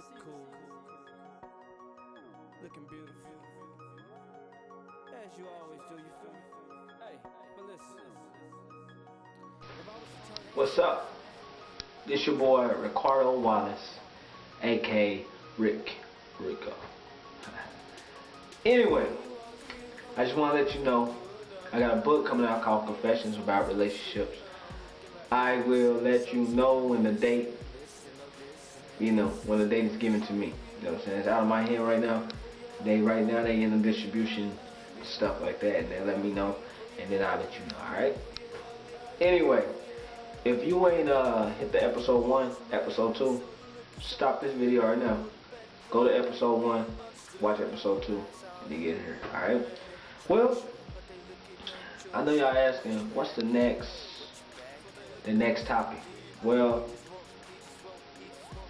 Looking cool, looking beautiful, as you always do, you feel me? Hey, but listen, if I was to turn What's up? This your boy Ricardo Wallace, aka Rico. Anyway, I just want to let you know I got a book coming out called Confessions About Relationships. I will let you know when the date, when the date is given to me. You know what I'm saying? It's out of my hand right now. They in the distribution, stuff like that, and they let me know, and then I'll let you know. All right. Anyway, if you ain't hit the episode 1, episode 2, stop this video right now. Go to episode 1, watch episode 2, and then get here. All right. Well, I know y'all asking, what's the next topic? Well,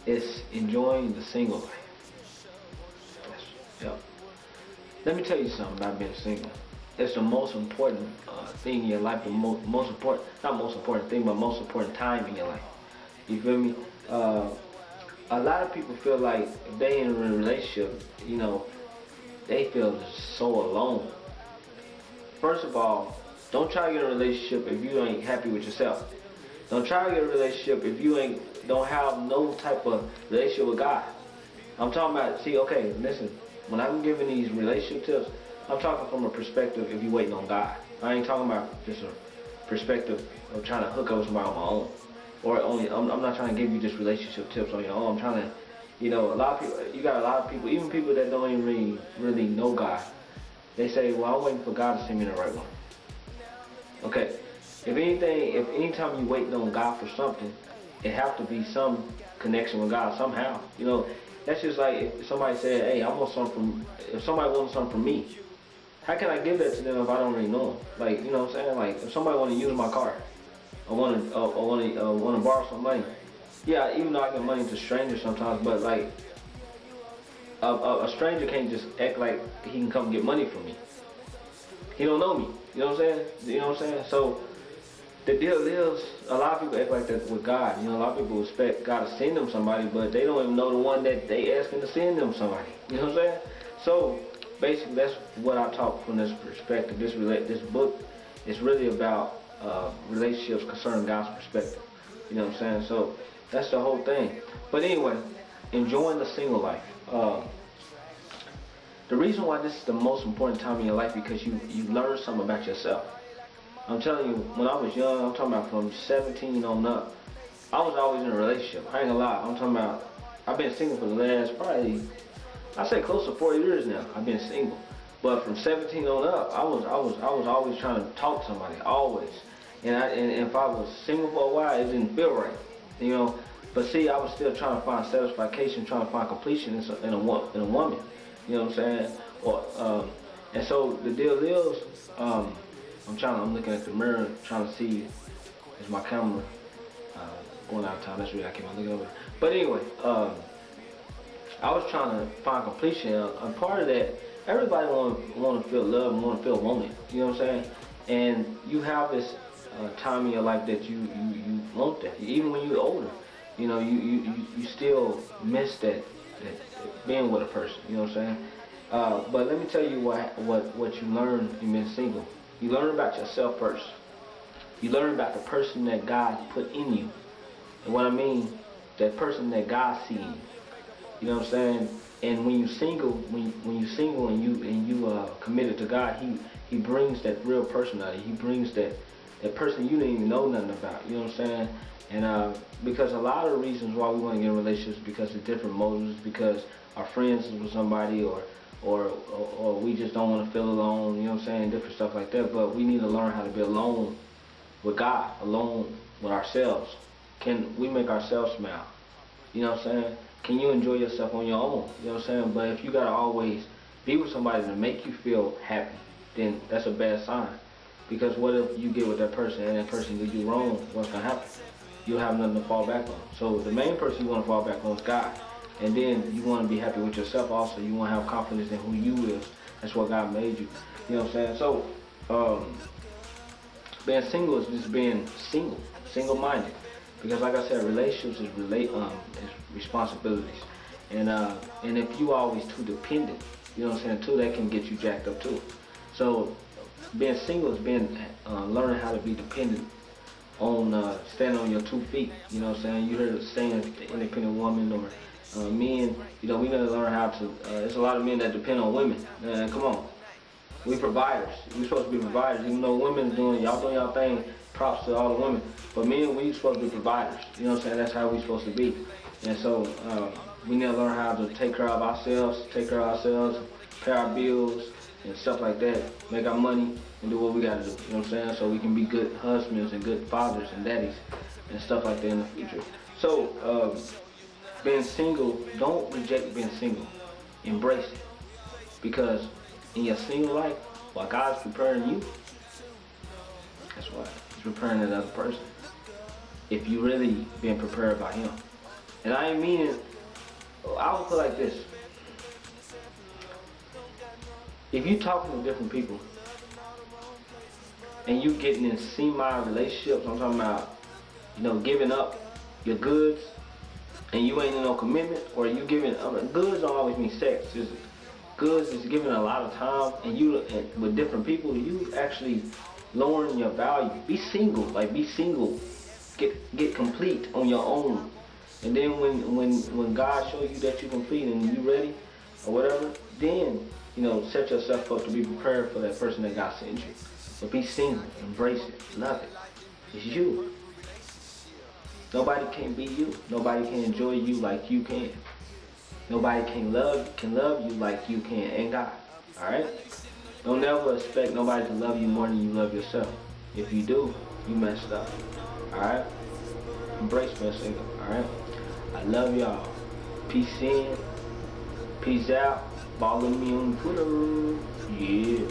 it's enjoying the single life. Yep. Let me tell you something about being single. It's the most important thing in your life. The most important time in your life. You feel me? A lot of people feel like if they in a relationship, they feel so alone. First of all, don't try to get a relationship if you ain't happy with yourself. Don't try to get a relationship if you don't have no type of relationship with God. I'm talking about, listen, when I'm giving these relationship tips, I'm talking from a perspective if you waiting on God. I ain't talking about just a perspective of trying to hook up with somebody on my own. Or I'm not trying to give you just relationship tips on your own. I'm trying to, a lot of people, you got a lot of people, even people that don't even really know God. They say, well, I'm waiting for God to send me the right one. Okay, if anytime you waiting on God for something, it have to be some connection with God somehow. That's just like if somebody said, hey, if somebody wants something from me, how can I give that to them if I don't really know them? Like, you know what I'm saying? Like, if somebody want to use my car, I want to borrow some money. Yeah, even though I give money to strangers sometimes, but like, a stranger can't just act like he can come get money from me. He don't know me. You know what I'm saying? So the deal is, a lot of people act like that with God. A lot of people expect God to send them somebody, but they don't even know the one that they asking to send them somebody. You know what I'm saying? So basically, that's what I talk from this perspective. This book is really about relationships concerning God's perspective. You know what I'm saying? So that's the whole thing. But anyway, enjoying the single life. The reason why this is the most important time in your life because you learn something about yourself. I'm telling you, when I was young, I'm talking about from 17 on up, I was always in a relationship. I ain't gonna lie. I'm talking about, I've been single for the last probably, I say close to 4 years now. I've been single. But from 17 on up, I was always trying to talk to somebody, always. And if I was single for a while, it didn't feel right, But see, I was still trying to find satisfaction, trying to find completion in a woman. You know what I'm saying? And so the deal is, I'm looking at the mirror, trying to see, is my camera going out of time? That's really I keep on looking over. But anyway, I was trying to find completion. And part of that, everybody want to feel loved and want to feel wanted. You know what I'm saying? And you have this time in your life that you want that. Even when you're older, you still miss that being with a person. You know what I'm saying? But let me tell you what you learn in being single. You learn about yourself first. You learn about the person that God put in you. And what I mean, that person that God sees in you. You know what I'm saying? And when you single, and you committed to God, He brings that real person out of you. He brings that person you didn't even know nothing about. You know what I'm saying? And because a lot of the reasons why we want to get in relationships because of different motives, because our friends is with somebody, or we just don't want to feel alone. You know what I'm saying? Different stuff like that. But we need to learn how to be alone with God, alone with ourselves. Can we make ourselves smile? You know what I'm saying? Can you enjoy yourself on your own? You know what I'm saying? But if you gotta always be with somebody to make you feel happy, then that's a bad sign. Because what if you get with that person and that person do you wrong? What's gonna happen? You'll have nothing to fall back on. So the main person you want to fall back on is God. And then you want to be happy with yourself also. You want to have confidence in who you is. That's what God made you. You know what I'm saying? So being single is just being single-minded. Because like I said, relationships is responsibilities. And if you always too dependent, you know what I'm saying, too, that can get you jacked up too. So being single is being learning how to be dependent on standing on your 2 feet. You know what I'm saying? You heard the saying, the independent woman, or men. You know, we gotta learn how to. There's a lot of men that depend on women. Come on, we providers. We supposed to be providers. Even though women's doing y'all thing. Props to all the women. But men, we supposed to be providers. You know what I'm saying? That's how we supposed to be. And so we need to learn how to take care of ourselves, pay our bills and stuff like that, make our money and do what we gotta do. You know what I'm saying? So we can be good husbands and good fathers and daddies and stuff like that in the future. So being single, don't reject being single. Embrace it. Because in your single life, while God's preparing you, that's why He's preparing that other person. If you really being prepared by Him. And I ain't meaning, I would put it like this. If you talking to different people and you getting in semi-relationships, I'm talking about, you know, giving up your goods and you ain't in no commitment, or you giving, goods don't always mean sex. Goods is giving a lot of time, and with different people, you actually lowering your value. Be single, be single. Get complete on your own. And then when God shows you that you're complete and you ready or whatever, then, you know, set yourself up to be prepared for that person that God sent you. But be single, embrace it, love it. It's you. Nobody can be you. Nobody can enjoy you like you can. Nobody can love you like you can, and God. Alright? Don't never expect nobody to love you more than you love yourself. If you do, you messed up. Alright? Embrace being single. Alright? I love y'all. Peace in. Peace out. Follow me on Twitter. Yeah.